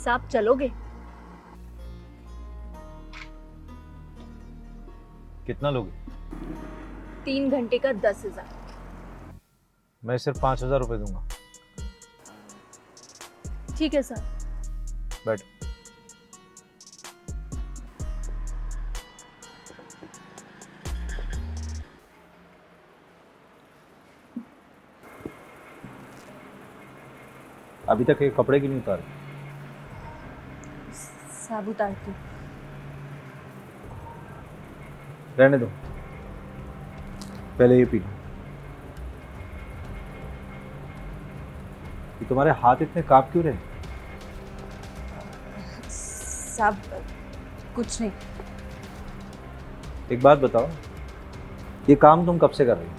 साहब चलोगे? कितना लोगे? 3 घंटे का 10,000। मैं सिर्फ 5,000 रुपये दूंगा। ठीक है सर। बैठ। अभी तक ये कपड़े क्यों नहीं उतारे? साहब उतारती हूँ। रहने दो, पहले ये पी लो। ये तुम्हारे हाथ इतने कांप क्यों रहे? साहब कुछ नहीं। एक बात बताओ, ये काम तुम कब से कर रही हो?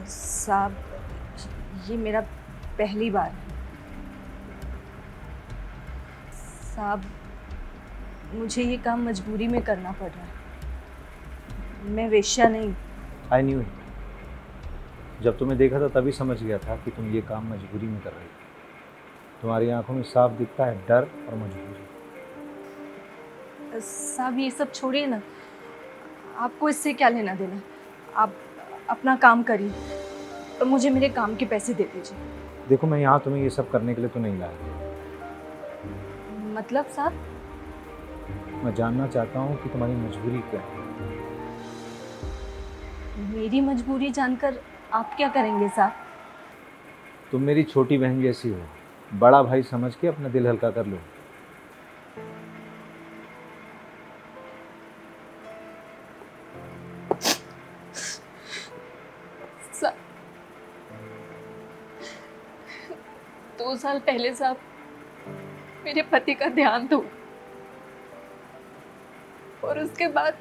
साहब ये मेरा पहली बार है। साहब मुझे ये काम मजबूरी में करना पड़ रहा है। मैं वेश्या नहीं। I knew it. जब तुम्हें देखा था तभी समझ गया था कि तुम ये काम मजबूरी में कर रही हो। तुम्हारी आंखों में साफ दिखता है डर और मजबूरी। साहब ये सब छोड़िए ना, आपको इससे क्या लेना देना। आप अपना काम करिए और मुझे मेरे काम के पैसे दे दीजिए। देखो, मैं यहाँ तुम्हें ये सब करने के लिए तो नहीं लाया। मतलब साहब? मैं जानना चाहता हूँ कि तुम्हारी मजबूरी क्या है। मेरी मजबूरी जानकर आप क्या करेंगे साहब? तुम मेरी छोटी बहन जैसी हो, बड़ा भाई समझ के अपना दिल हल्का कर लो। साहब 2 साल पहले साहब मेरे पति का ध्यान दो और उसके बाद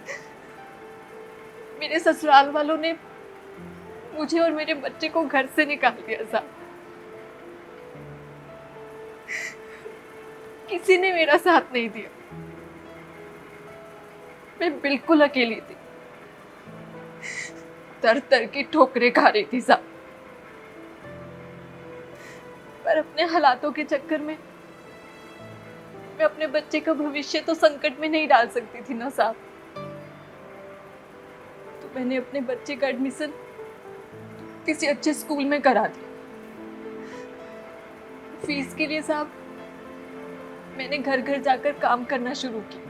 मेरे ससुराल वालों ने मुझे और मेरे बच्चे को घर से निकाल दिया साहब। किसी ने मेरा साथ नहीं दिया। मैं बिल्कुल अकेली थी, तर तर की ठोकरें खा रही थी साहब। पर अपने हालातों के चक्कर में मैं अपने बच्चे का भविष्य तो संकट में नहीं डाल सकती थी ना साहब। तो मैंने अपने बच्चे का एडमिशन किसी अच्छे स्कूल में करा दिया। फीस के लिए साहब मैंने घर घर जाकर काम करना शुरू किया।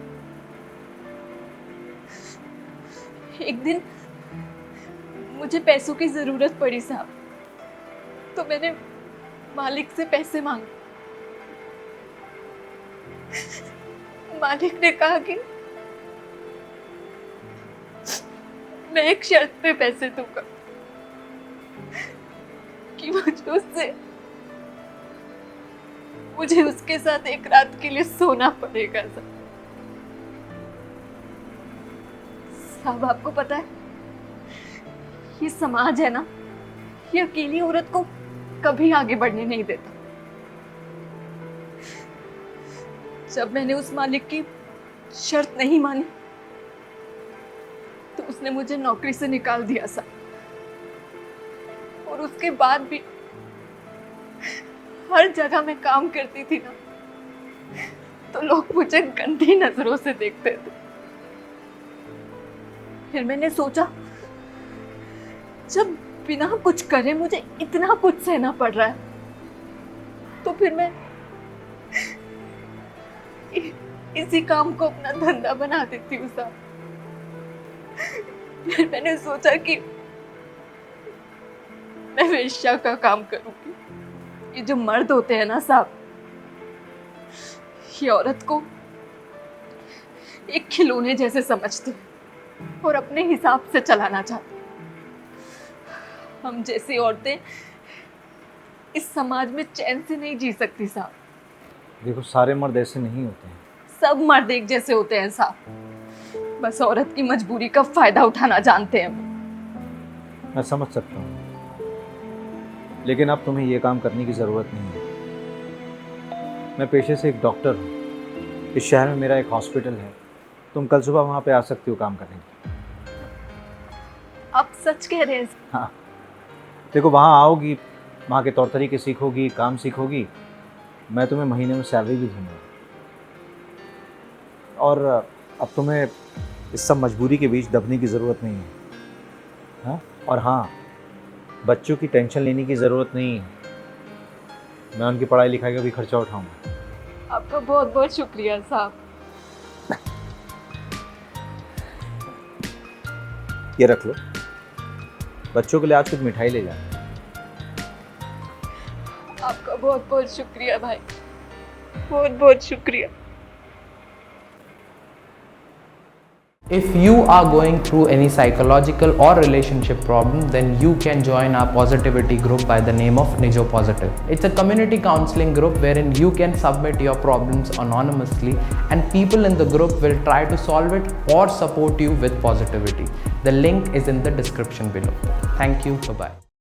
एक दिन मुझे पैसों की जरूरत पड़ी साहब, तो मैंने मालिक से पैसे मांगे। मालिक ने कहा कि मैं एक शर्त पे पैसे दूंगा कि मुझे उसके साथ एक रात के लिए सोना पड़ेगा साहब। आपको पता है ये समाज है ना, ये अकेली औरत को कभी आगे बढ़ने नहीं देता। जब मैंने उस मालिक की शर्त नहीं मानी तो उसने मुझे नौकरी से निकाल दिया साहब। और उसके बाद भी हर जगह मैं काम करती थी ना, तो लोग मुझे गंदी नजरों से देखते थे। फिर मैंने सोचा जब बिना कुछ करे मुझे इतना कुछ सहना पड़ रहा है, तो फिर मैं इसी काम को अपना धंधा बना देती हूँ साहब। फिर मैंने सोचा कि मैं वेश्या का काम करूंगी। ये जो मर्द होते हैं ना साहब, ये औरत को एक खिलौने जैसे समझते हैं और अपने हिसाब से चलाना चाहते हैं। हम जैसी औरतें इस समाज में चैन से नहीं जी सकती साहब। देखो, सारे मर्द ऐसे नहीं होते हैं। सब मर्द एक जैसे होते हैं साहब, बस औरत की मजबूरी का फायदा उठाना जानते हैं। मैं समझ सकता हूँ, लेकिन अब तुम्हें ये काम करने की ज़रूरत नहीं है। मैं पेशे से एक डॉक्टर हूँ। इस शहर में मेरा एक हॉस्पिटल है। तुम कल सुबह वहाँ पे आ सकती हो काम करने के लिए। आप सच कह रहे हैं? हाँ, देखो, वहाँ आओगी, वहाँ के तौर तरीके सीखोगी, काम सीखोगी, मैं तुम्हें महीने में सैलरी भी दूंगा। और अब तुम्हें इस सब मजबूरी के बीच दबने की ज़रूरत नहीं है। हाँ, और हाँ, बच्चों की टेंशन लेने की ज़रूरत नहीं है। मैं उनकी पढ़ाई लिखाई का भी खर्चा उठाऊंगा। आपका बहुत बहुत शुक्रिया साहब। ये रख लो, बच्चों के लिए आज कुछ मिठाई ले जाना। आपका बहुत बहुत शुक्रिया भाई, बहुत बहुत शुक्रिया। If you are going through any psychological or relationship problem, then you can join our positivity group by the name of Nijo Positive. It's a community counseling group wherein you can submit your problems anonymously and people in the group will try to solve it or support you with positivity. The link is in the description below. Thank you. Bye-bye.